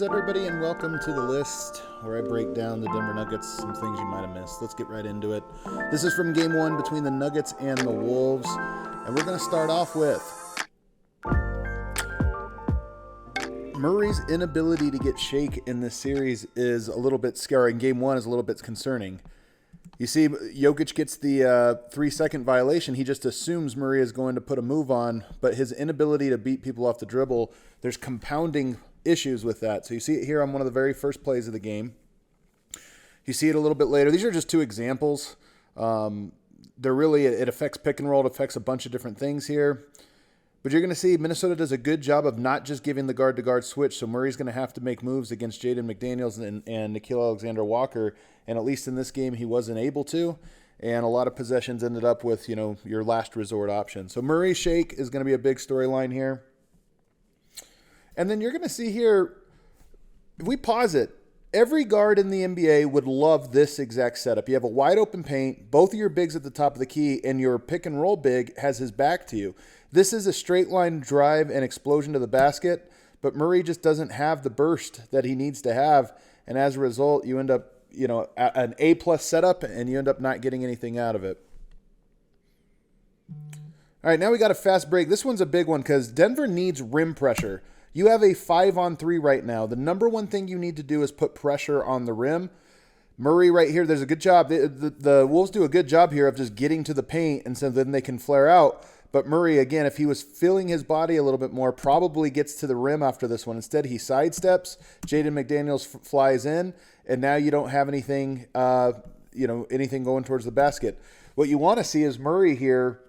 Everybody, and welcome to the list where I break down the Denver Nuggets, some things you might have missed. Let's get right into it. This is from game one between the Nuggets and the Wolves, and we're going to start off with Murray's inability to get shake in this series is a little bit scary. In game one is a little bit concerning. You see, Jokic gets the 3-second violation. He just assumes Murray is going to put a move on, but his inability to beat people off the dribble, there's compounding issues with that. So you see it here on one of the very first plays of the game. You see it a little bit later. These are just two examples. It affects pick and roll. It affects a bunch of different things here. But you're going to see Minnesota does a good job of not just giving the guard-to-guard switch, so Murray's going to have to make moves against Jaden McDaniels and Nikola Alexander-Walker, and at least in this game he wasn't able to, and a lot of possessions ended up with, your last resort option. So Murray's shake is going to be a big storyline here. And then you're going to see here, if we pause it, every guard in the NBA would love this exact setup. You have a wide open paint, both of your bigs at the top of the key, and your pick and roll big has his back to you. This is a straight line drive and explosion to the basket, but Murray just doesn't have the burst that he needs to have. And as a result, you end up, an A+ setup, and you end up not getting anything out of it. All right, now we got a fast break. This one's a big one because Denver needs rim pressure. You have a 5-on-3 right now. The number one thing you need to do is put pressure on the rim. Murray right here, there's a good job. The Wolves do a good job here of just getting to the paint, and so then they can flare out. But Murray, again, if he was feeling his body a little bit more, probably gets to the rim after this one. Instead, he sidesteps. Jaden McDaniels flies in, and now you don't have anything, anything going towards the basket. What you want to see is Murray here.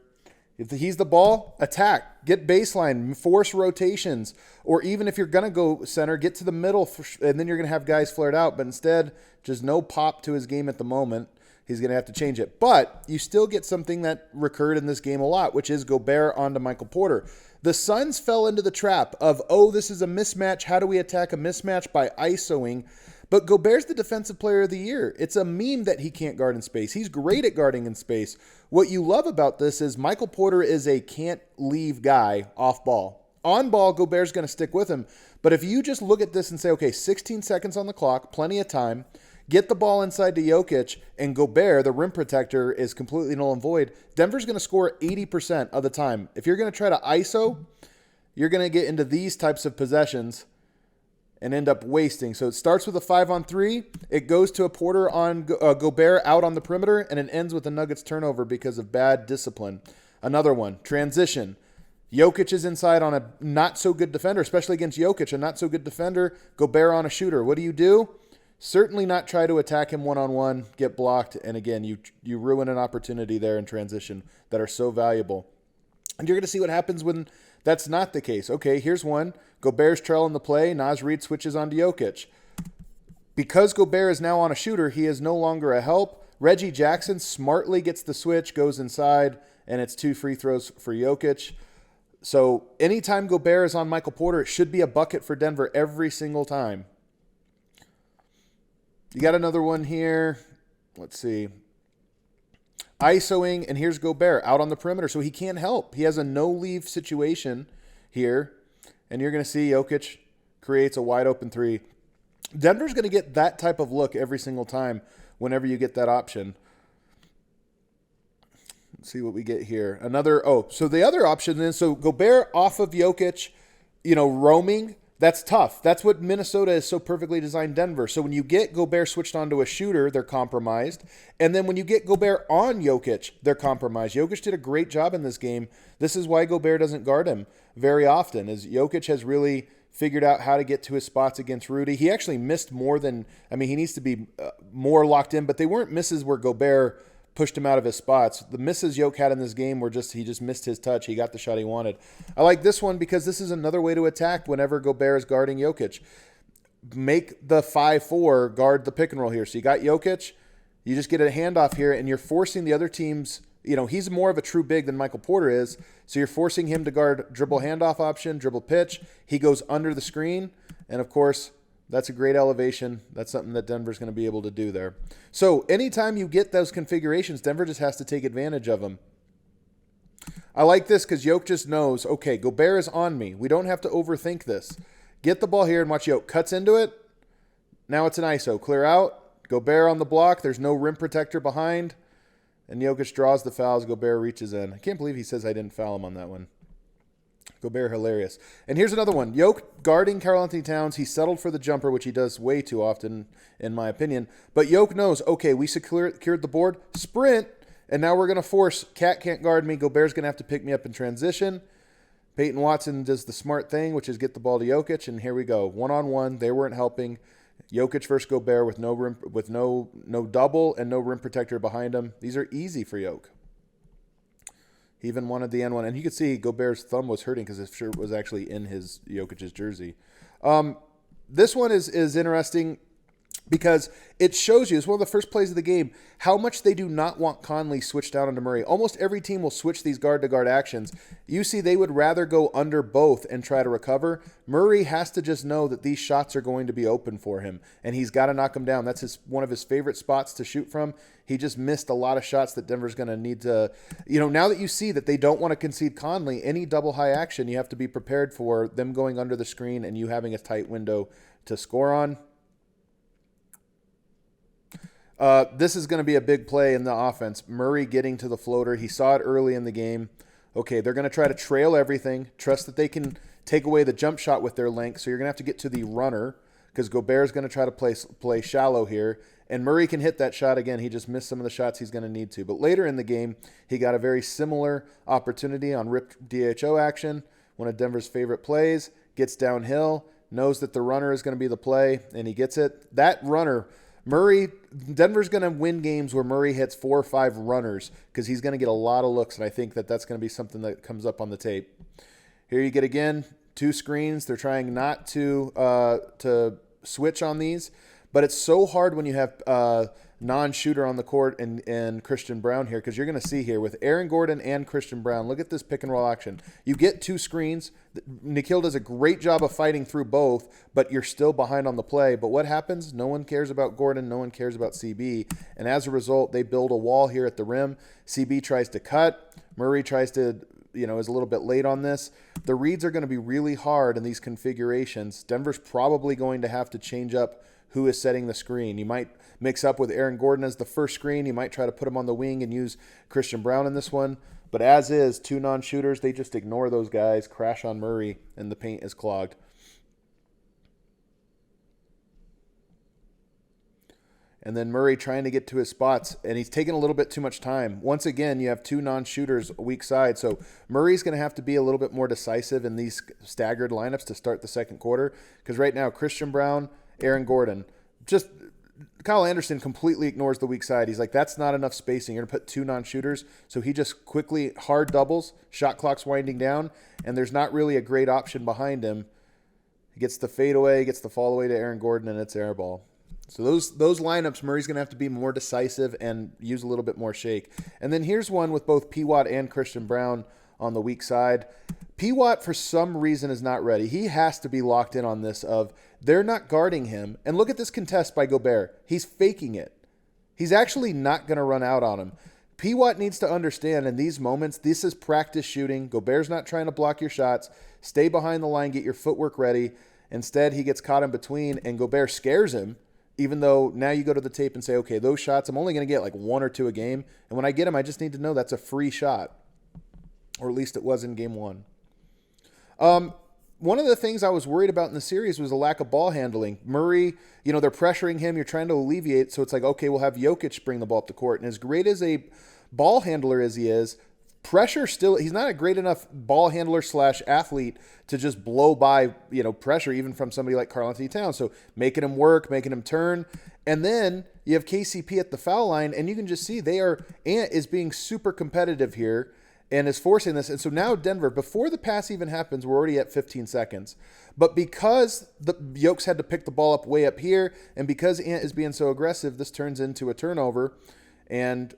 If he's the ball, attack, get baseline, force rotations, or even if you're going to go center, get to the middle, and then you're going to have guys flared out. But instead, just no pop to his game at the moment. He's going to have to change it. But you still get something that recurred in this game a lot, which is Gobert onto Michael Porter. The Suns fell into the trap of, this is a mismatch. How do we attack a mismatch? By ISOing. But Gobert's the defensive player of the year. It's a meme that he can't guard in space. He's great at guarding in space. What you love about this is Michael Porter is a can't-leave guy off ball. On ball, Gobert's going to stick with him. But if you just look at this and say, okay, 16 seconds on the clock, plenty of time, get the ball inside to Jokic, and Gobert, the rim protector, is completely null and void, Denver's going to score 80% of the time. If you're going to try to ISO, you're going to get into these types of possessions and end up wasting. So it starts with a 5-on-3. It goes to a Porter on Gobert out on the perimeter, and it ends with a Nuggets turnover because of bad discipline. Another one, transition. Jokic is inside on a not-so-good defender, especially against Jokic, a not-so-good defender. Gobert on a shooter. What do? Certainly not try to attack him one-on-one, get blocked, and again, you ruin an opportunity there in transition that are so valuable. And you're going to see what happens when that's not the case. Okay, here's one. Gobert's trailing the play. Naz Reid switches onto Jokic. Because Gobert is now on a shooter, he is no longer a help. Reggie Jackson smartly gets the switch, goes inside, and it's 2 free throws for Jokic. So anytime Gobert is on Michael Porter, it should be a bucket for Denver every single time. You got another one here. Let's see. ISOing, and here's Gobert out on the perimeter, so he can't help. He has a no-leave situation here, and you're going to see Jokic creates a wide-open 3. Denver's going to get that type of look every single time whenever you get that option. Let's see what we get here. So the other option is, so Gobert off of Jokic, roaming. That's tough. That's what Minnesota is so perfectly designed Denver. So when you get Gobert switched onto a shooter, they're compromised. And then when you get Gobert on Jokic, they're compromised. Jokic did a great job in this game. This is why Gobert doesn't guard him very often, is Jokic has really figured out how to get to his spots against Rudy. He actually missed more than, he needs to be more locked in, but they weren't misses where Gobert pushed him out of his spots. The misses Jokic had in this game were he just missed his touch. He got the shot he wanted. I like this one because this is another way to attack whenever Gobert is guarding Jokic. Make the 5-4 guard the pick and roll here. So you got Jokic, you just get a handoff here, and you're forcing the other team's, he's more of a true big than Michael Porter is, so you're forcing him to guard dribble handoff option, dribble pitch. He goes under the screen, and of course, that's a great elevation. That's something that Denver's going to be able to do there. So anytime you get those configurations, Denver just has to take advantage of them. I like this because Jokic just knows, okay, Gobert is on me. We don't have to overthink this. Get the ball here and watch Jokic. Cuts into it. Now it's an ISO. Clear out. Gobert on the block. There's no rim protector behind. And Jokic draws the fouls. Gobert reaches in. I can't believe he says I didn't foul him on that one. Gobert, hilarious. And here's another one. Jokic guarding Karl-Anthony Towns. He settled for the jumper, which he does way too often, in my opinion. But Jokic knows, okay, we secured the board. Sprint. And now we're going to force. Cat can't guard me. Gobert's going to have to pick me up in transition. Peyton Watson does the smart thing, which is get the ball to Jokic. And here we go. One-on-one. They weren't helping. Jokic versus Gobert with no double and no rim protector behind him. These are easy for Jokic. He even wanted the N1. And you could see Gobert's thumb was hurting because his shirt was actually in his Jokic's jersey. This one is interesting because it shows you, it's one of the first plays of the game, how much they do not want Conley switched down onto Murray. Almost every team will switch these guard-to-guard actions. You see they would rather go under both and try to recover. Murray has to just know that these shots are going to be open for him, and he's got to knock them down. That's one of his favorite spots to shoot from. He just missed a lot of shots that Denver's going to need to, now that you see that they don't want to concede Conley, any double high action, you have to be prepared for them going under the screen and you having a tight window to score on. This is going to be a big play in the offense. Murray getting to the floater. He saw it early in the game. Okay, they're going to try to trail everything. Trust that they can take away the jump shot with their length. So you're going to have to get to the runner because Gobert is going to try to play shallow here. And Murray can hit that shot again. He just missed some of the shots he's going to need to. But later in the game, he got a very similar opportunity on ripped DHO action. One of Denver's favorite plays. Gets downhill. Knows that the runner is going to be the play. And he gets it. That runner... Denver's going to win games where Murray hits 4 or 5 runners because he's going to get a lot of looks, and I think that that's going to be something that comes up on the tape. Here you get, again, 2 screens. They're trying not to switch on these, but it's so hard when you have non-shooter on the court and Christian Braun here because you're going to see here with Aaron Gordon and Christian Braun, look at this pick-and-roll action. You get 2 screens. Nikola does a great job of fighting through both, but you're still behind on the play. But what happens? No one cares about Gordon. No one cares about CB. And as a result, they build a wall here at the rim. CB tries to cut. Murray tries to, is a little bit late on this. The reads are going to be really hard in these configurations. Denver's probably going to have to change up who is setting the screen. You might mix up with Aaron Gordon as the first screen. You might try to put him on the wing and use Christian Braun in this one. But as is, 2 non-shooters, they just ignore those guys, crash on Murray, and the paint is clogged. And then Murray trying to get to his spots, and he's taking a little bit too much time. Once again, you have 2 non-shooters weak side, so Murray's going to have to be a little bit more decisive in these staggered lineups to start the second quarter, because right now, Christian Braun, Aaron Gordon, just Kyle Anderson completely ignores the weak side. He's like, that's not enough spacing. You're going to put 2 non-shooters. So he just quickly hard doubles, shot clock's winding down, and there's not really a great option behind him. He gets the fadeaway, gets the fall away to Aaron Gordon, and it's air ball. So those lineups, Murray's going to have to be more decisive and use a little bit more shake. And then here's one with both P-Watt and Christian Braun on the weak side. P-Watt, for some reason, is not ready. He has to be locked in on this of they're not guarding him. And look at this contest by Gobert. He's faking it. He's actually not going to run out on him. P-Watt needs to understand in these moments, this is practice shooting. Gobert's not trying to block your shots. Stay behind the line, get your footwork ready. Instead, he gets caught in between, and Gobert scares him, even though now you go to the tape and say, okay, those shots, I'm only going to get like 1 or 2 a game. And when I get them, I just need to know that's a free shot. Or at least it was in game 1. One of the things I was worried about in the series was a lack of ball handling. Murray, they're pressuring him. You're trying to alleviate. So it's like, okay, we'll have Jokic bring the ball up the court. And as great as a ball handler as he is, pressure still, he's not a great enough ball handler / athlete to just blow by, pressure even from somebody like Karl-Anthony Towns. So making him work, making him turn. And then you have KCP at the foul line, and you can just see Ant is being super competitive here and is forcing this. And so now Denver, before the pass even happens, we're already at 15 seconds. But because the Jokes had to pick the ball up way up here, and because Ant is being so aggressive, this turns into a turnover and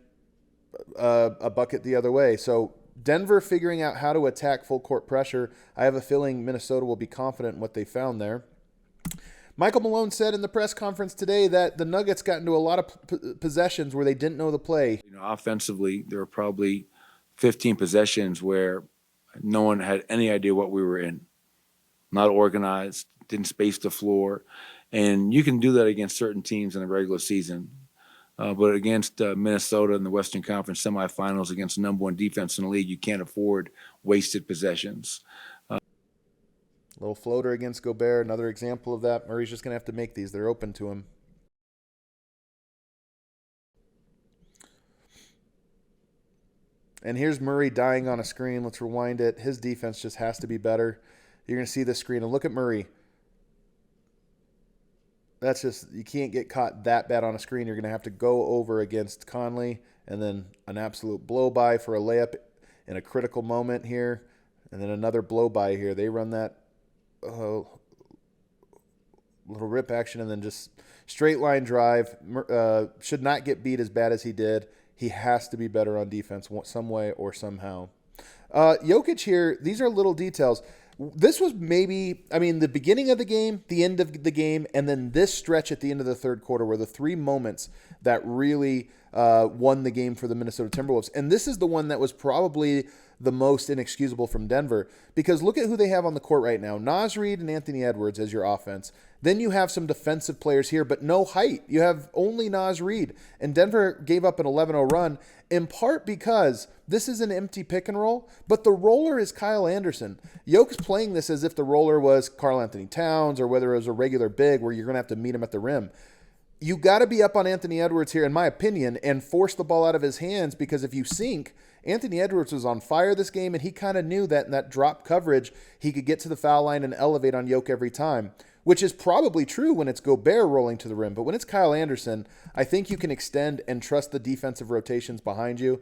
a bucket the other way. So Denver figuring out how to attack full court pressure. I have a feeling Minnesota will be confident in what they found there. Michael Malone said in the press conference today that the Nuggets got into a lot of possessions where they didn't know the play. Offensively, there were probably 15 possessions where no one had any idea what we were in. Not organized, didn't space the floor. And you can do that against certain teams in the regular season. But against Minnesota in the Western Conference semifinals, against the number one defense in the league, you can't afford wasted possessions. Little floater against Gobert, another example of that. Murray's just going to have to make these. They're open to him. And here's Murray dying on a screen. Let's rewind it. His defense just has to be better. You're going to see this screen. And look at Murray. That's just, you can't get caught that bad on a screen. You're going to have to go over against Conley and then an absolute blow-by for a layup in a critical moment here. And then another blow-by here. They run that little rip action and then just straight line drive. Should not get beat as bad as he did. He has to be better on defense some way or somehow. Jokic here, these are little details. This was maybe, the beginning of the game, the end of the game, and then this stretch at the end of the third quarter were the three moments that really won the game for the Minnesota Timberwolves. And this is the one that was probably the most inexcusable from Denver, because look at who they have on the court right now. Naz Reid and Anthony Edwards as your offense. Then you have some defensive players here, but no height. You have only Naz Reid. And Denver gave up an 11-0 run, in part because this is an empty pick and roll, but the roller is Kyle Anderson. Jokic's playing this as if the roller was Karl Anthony Towns or whether it was a regular big where you're going to have to meet him at the rim. You got to be up on Anthony Edwards here, in my opinion, and force the ball out of his hands, because if you sink, Anthony Edwards was on fire this game, and he kind of knew that in that drop coverage, he could get to the foul line and elevate on Jokic every time, which is probably true when it's Gobert rolling to the rim. But when it's Kyle Anderson, I think you can extend and trust the defensive rotations behind you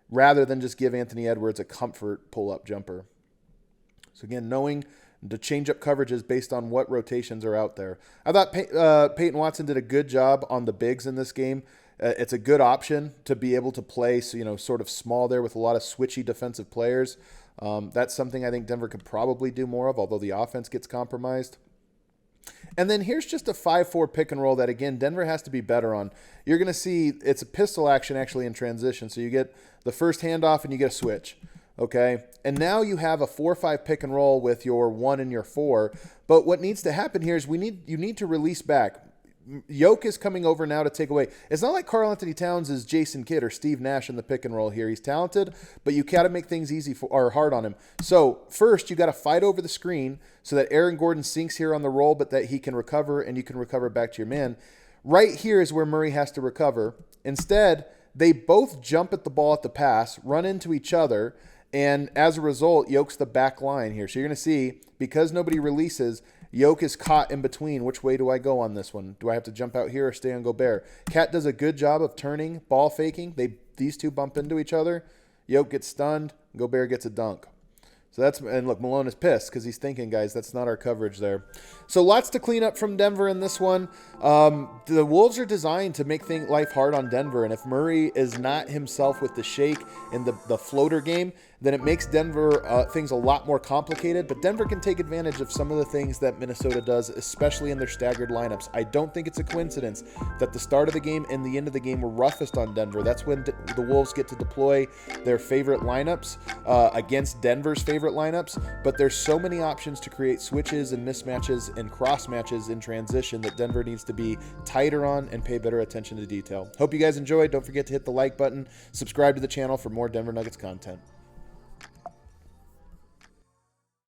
rather than just give Anthony Edwards a comfort pull-up jumper. So again, knowing to change up coverages based on what rotations are out there. I thought Peyton Watson did a good job on the bigs in this game. It's a good option to be able to play, sort of small there with a lot of switchy defensive players. That's something I think Denver could probably do more of, although the offense gets compromised. And then here's just a 5-4 pick and roll that, again, Denver has to be better on. You're going to see it's a pistol action actually in transition. So you get the first handoff and you get a switch. Okay, and now you have a 4-5 pick and roll with your 1 and your 4. But what needs to happen here is you need to release back. Jokic is coming over now to take away. It's not like Karl Anthony Towns is Jason Kidd or Steve Nash in the pick and roll here. He's talented, but you got to make things easy or hard on him. So first, you got to fight over the screen so that Aaron Gordon sinks here on the roll, but that he can recover and you can recover back to your man. Right here is where Murray has to recover. Instead, they both jump at the ball at the pass, run into each other, and as a result, Jokic's the back line here. So you're going to see, because nobody releases, Jokic is caught in between. Which way do I go on this one? Do I have to jump out here or stay on Gobert? Cat does a good job of turning, ball faking. These two bump into each other. Jokic gets stunned. Gobert gets a dunk. So and look, Malone is pissed because he's thinking, guys, that's not our coverage there. So lots to clean up from Denver in this one. The Wolves are designed to make life hard on Denver, and if Murray is not himself with the shake and the floater game, then it makes Denver things a lot more complicated. But Denver can take advantage of some of the things that Minnesota does, especially in their staggered lineups. I don't think it's a coincidence that the start of the game and the end of the game were roughest on Denver. That's when the Wolves get to deploy their favorite lineups against Denver's favorite lineups. But there's so many options to create switches and mismatches and cross matches in transition that Denver needs to be tighter on and pay better attention to detail. Hope you guys enjoyed. Don't forget to hit the like button, subscribe to the channel for more Denver Nuggets content.